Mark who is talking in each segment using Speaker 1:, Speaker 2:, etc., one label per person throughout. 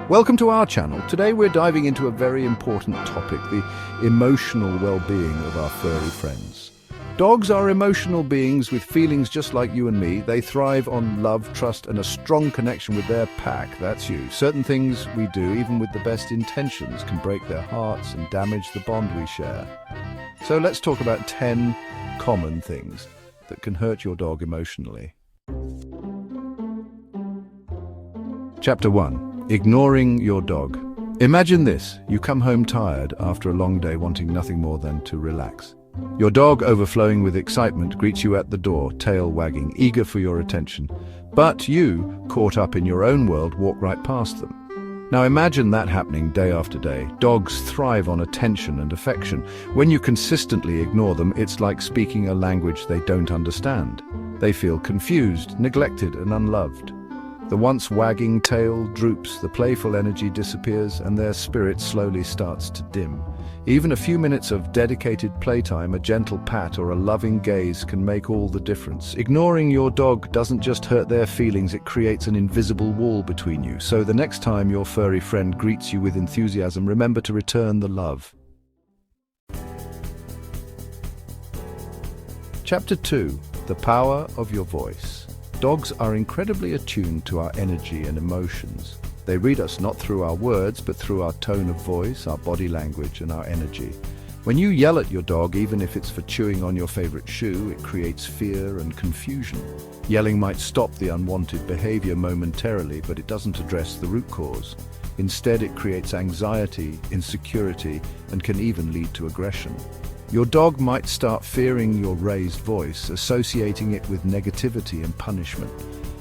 Speaker 1: Welcome to our channel. Today we're diving into a very important topic, the emotional well-being of our furry friends. Dogs are emotional beings with feelings just like you and me. They thrive on love, trust, and a strong connection with their pack. That's you. Certain things we do, even with the best intentions, can break their hearts and damage the bond we share. So let's talk about 10 common things that can hurt your dog emotionally. Chapter 1. Ignoring your dog. Imagine this. You come home tired after a long day, wanting nothing more than to relax. Your dog, overflowing with excitement, greets you at the door, tail wagging, eager for your attention. But you, caught up in your own world, walk right past them. Now imagine that happening day after day. Dogs thrive on attention and affection. When you consistently ignore them, it's like speaking a language they don't understand. They feel confused, neglected, and unloved. The once wagging tail droops, the playful energy disappears, and their spirit slowly starts to dim. Even a few minutes of dedicated playtime, a gentle pat or a loving gaze can make all the difference. Ignoring your dog doesn't just hurt their feelings, it creates an invisible wall between you. So the next time your furry friend greets you with enthusiasm, remember to return the love. Chapter 2. The power of your voice. Dogs are incredibly attuned to our energy and emotions. They read us not through our words, but through our tone of voice, our body language, and our energy. When you yell at your dog, even if it's for chewing on your favorite shoe, it creates fear and confusion. Yelling might stop the unwanted behavior momentarily, but it doesn't address the root cause. Instead, it creates anxiety, insecurity, and can even lead to aggression. Your dog might start fearing your raised voice, associating it with negativity and punishment.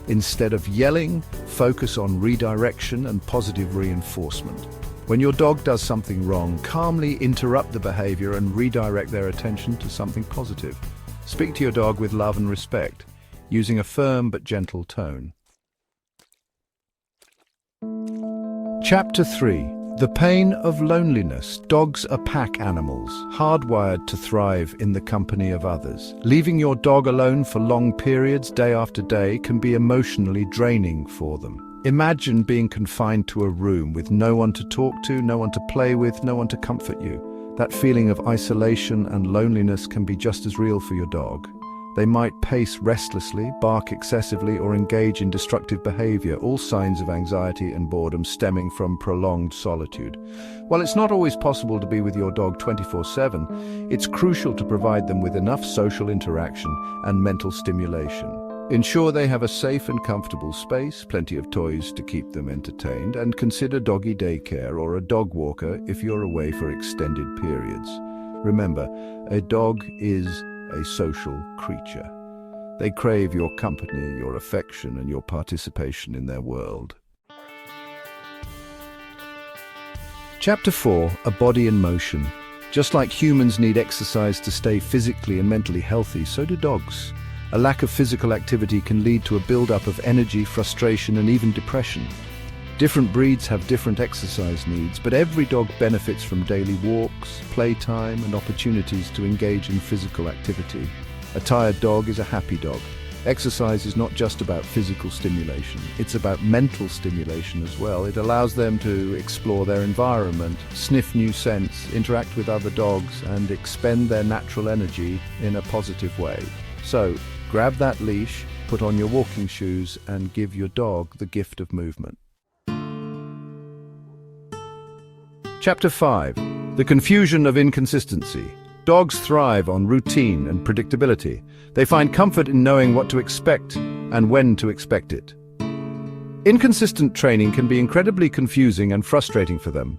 Speaker 1: Instead of yelling, focus on redirection and positive reinforcement. When your dog does something wrong, calmly interrupt the behavior and redirect their attention to something positive. Speak to your dog with love and respect, using a firm but gentle tone. Chapter 3. The pain of loneliness. Dogs are pack animals, hardwired to thrive in the company of others. Leaving your dog alone for long periods, day after day, can be emotionally draining for them. Imagine being confined to a room with no one to talk to, no one to play with, no one to comfort you. That feeling of isolation and loneliness can be just as real for your dog. They might pace restlessly, bark excessively, or engage in destructive behavior, all signs of anxiety and boredom stemming from prolonged solitude. While it's not always possible to be with your dog 24/7, it's crucial to provide them with enough social interaction and mental stimulation. Ensure they have a safe and comfortable space, plenty of toys to keep them entertained, and consider doggy daycare or a dog walker if you're away for extended periods. Remember, a dog is a social creature. They crave your company, your affection, and your participation in their world. Chapter 4. A body in motion. Just like humans need exercise to stay physically and mentally healthy, so do dogs. A lack of physical activity can lead to a buildup of energy, frustration, and even depression. Different breeds have different exercise needs, but every dog benefits from daily walks, playtime, and opportunities to engage in physical activity. A tired dog is a happy dog. Exercise is not just about physical stimulation, it's about mental stimulation as well. It allows them to explore their environment, sniff new scents, interact with other dogs, and expend their natural energy in a positive way. So, grab that leash, put on your walking shoes, and give your dog the gift of movement. Chapter 5. The Confusion of Inconsistency. Dogs thrive on routine and predictability. They find comfort in knowing what to expect and when to expect it. Inconsistent training can be incredibly confusing and frustrating for them.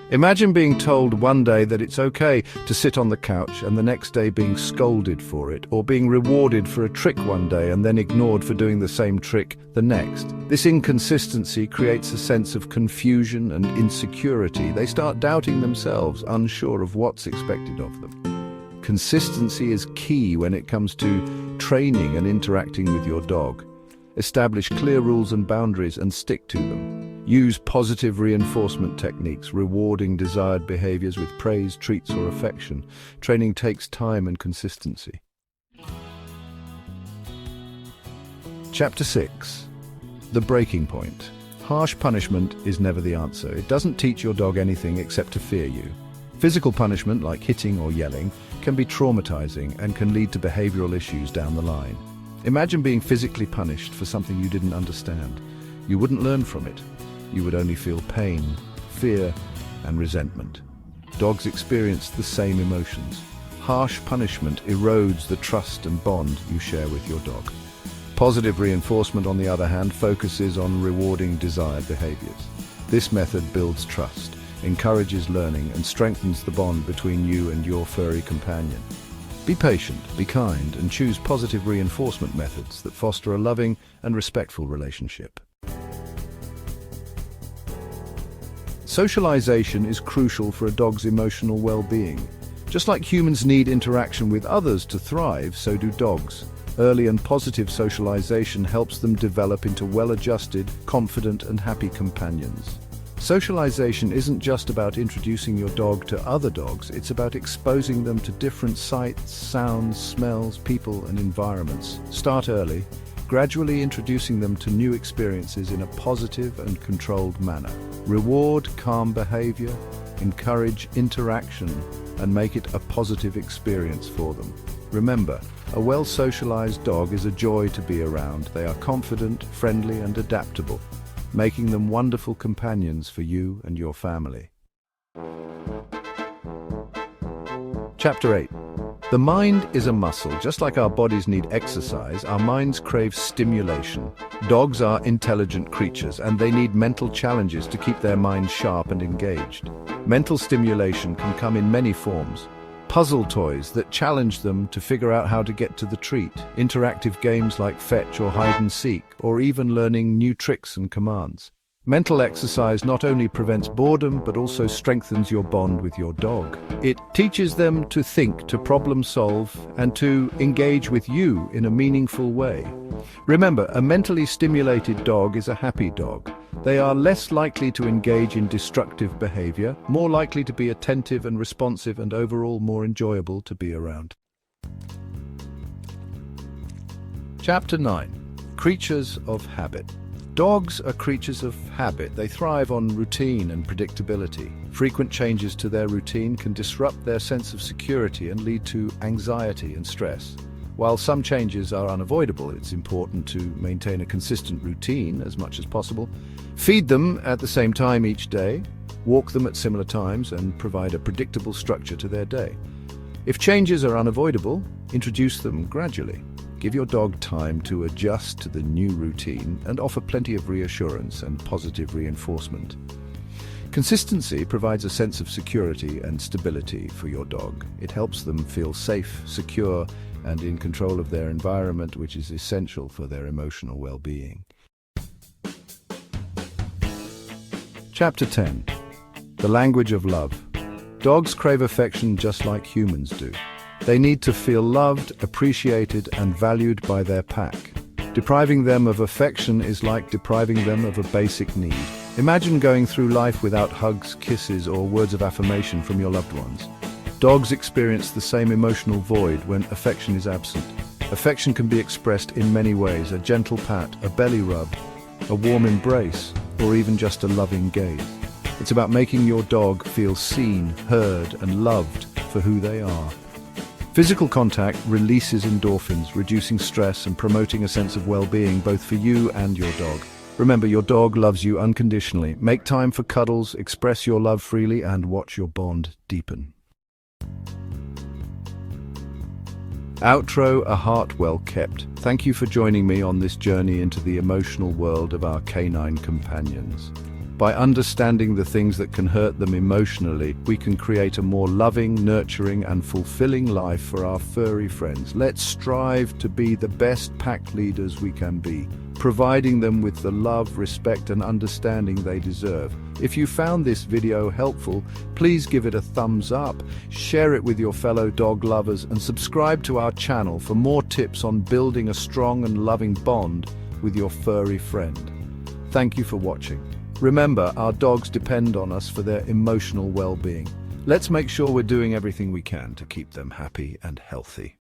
Speaker 1: Imagine being told one day that it's okay to sit on the couch and the next day being scolded for it, or being rewarded for a trick one day and then ignored for doing the same trick the next. This inconsistency creates a sense of confusion and insecurity. They start doubting themselves, unsure of what's expected of them. Consistency is key when it comes to training and interacting with your dog. Establish clear rules and boundaries and stick to them. Use positive reinforcement techniques, rewarding desired behaviors with praise, treats, or affection. Training takes time and consistency. Chapter 6. The breaking point. Harsh punishment is never the answer. It doesn't teach your dog anything except to fear you. Physical punishment, like hitting or yelling, can be traumatizing and can lead to behavioral issues down the line. Imagine being physically punished for something you didn't understand. You wouldn't learn from it. You would only feel pain, fear, and resentment. Dogs experience the same emotions. Harsh punishment erodes the trust and bond you share with your dog. Positive reinforcement, on the other hand, focuses on rewarding desired behaviors. This method builds trust, encourages learning, and strengthens the bond between you and your furry companion. Be patient, be kind, and choose positive reinforcement methods that foster a loving and respectful relationship. Socialization is crucial for a dog's emotional well-being. Just like humans need interaction with others to thrive, so do dogs. Early and positive socialization helps them develop into well-adjusted, confident, and happy companions. Socialization isn't just about introducing your dog to other dogs, it's about exposing them to different sights, sounds, smells, people, and environments. Start early, gradually introducing them to new experiences in a positive and controlled manner. Reward calm behavior, encourage interaction, and make it a positive experience for them. Remember, a well-socialized dog is a joy to be around. They are confident, friendly, and adaptable, making them wonderful companions for you and your family. Chapter 8. The mind is a muscle. Just like our bodies need exercise, our minds crave stimulation. Dogs are intelligent creatures, and they need mental challenges to keep their minds sharp and engaged. Mental stimulation can come in many forms. Puzzle toys that challenge them to figure out how to get to the treat, interactive games like fetch or hide and seek, or even learning new tricks and commands. Mental exercise not only prevents boredom, but also strengthens your bond with your dog. It teaches them to think, to problem solve, and to engage with you in a meaningful way. Remember, a mentally stimulated dog is a happy dog. They are less likely to engage in destructive behavior, more likely to be attentive and responsive, and overall more enjoyable to be around. Chapter 9. Creatures of Habit. Dogs are creatures of habit. They thrive on routine and predictability. Frequent changes to their routine can disrupt their sense of security and lead to anxiety and stress. While some changes are unavoidable, it's important to maintain a consistent routine as much as possible. Feed them at the same time each day, walk them at similar times, and provide a predictable structure to their day. If changes are unavoidable, introduce them gradually. Give your dog time to adjust to the new routine and offer plenty of reassurance and positive reinforcement. Consistency provides a sense of security and stability for your dog. It helps them feel safe, secure, and in control of their environment, which is essential for their emotional well-being. Chapter 10. The Language of Love. Dogs crave affection just like humans do. They need to feel loved, appreciated, and valued by their pack. Depriving them of affection is like depriving them of a basic need. Imagine going through life without hugs, kisses, or words of affirmation from your loved ones. Dogs experience the same emotional void when affection is absent. Affection can be expressed in many ways: a gentle pat, a belly rub, a warm embrace, or even just a loving gaze. It's about making your dog feel seen, heard, and loved for who they are. Physical contact releases endorphins, reducing stress and promoting a sense of well-being both for you and your dog. Remember, your dog loves you unconditionally. Make time for cuddles, express your love freely, and watch your bond deepen. Outro: A heart well kept. Thank you for joining me on this journey into the emotional world of our canine companions. By understanding the things that can hurt them emotionally, we can create a more loving, nurturing, and fulfilling life for our furry friends. Let's strive to be the best pack leaders we can be, providing them with the love, respect, and understanding they deserve. If you found this video helpful, please give it a thumbs up, share it with your fellow dog lovers, and subscribe to our channel for more tips on building a strong and loving bond with your furry friend. Thank you for watching. Remember, our dogs depend on us for their emotional well-being. Let's make sure we're doing everything we can to keep them happy and healthy.